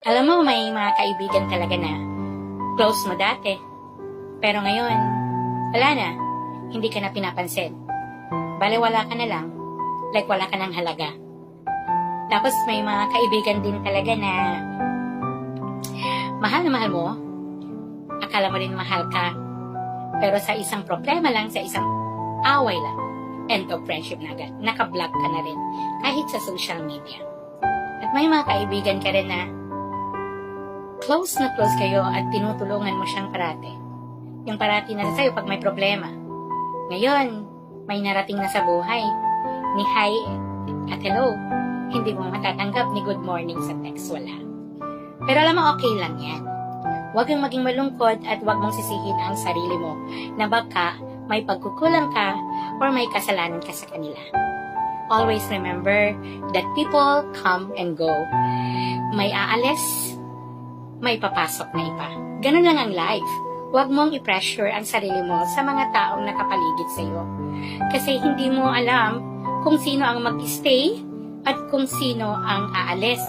Alam mo, may mga kaibigan talaga na close mo dati. Pero ngayon, wala na. Hindi ka na pinapansin. Bale, wala ka na lang. Like wala ka ng halaga. Tapos may mga kaibigan din talaga na mahal na mahal mo. Akala mo rin mahal ka. Pero sa isang problema lang, sa isang away lang, end of friendship na agad. Naka-block ka na rin. Kahit sa social media. At may mga kaibigan ka rin na close na close kayo at tinutulungan mo siyang parati. Yung parati na sa'yo pag may problema. Ngayon, may narating na sa buhay. Ni hi at hello. Hindi mo matatanggap ni good morning sa text. Wala. Pero alam mo, okay lang yan. Huwag kang maging malungkot at huwag mong sisihin ang sarili mo na baka may pagkukulang ka or may kasalanan ka sa kanila. Always remember that people come and go. May aalis, may papasok na iba. Ganun lang ang life. Huwag mong i-pressure ang sarili mo sa mga taong nakapaligid sa iyo. Kasi hindi mo alam kung sino ang mag-stay at kung sino ang aalis.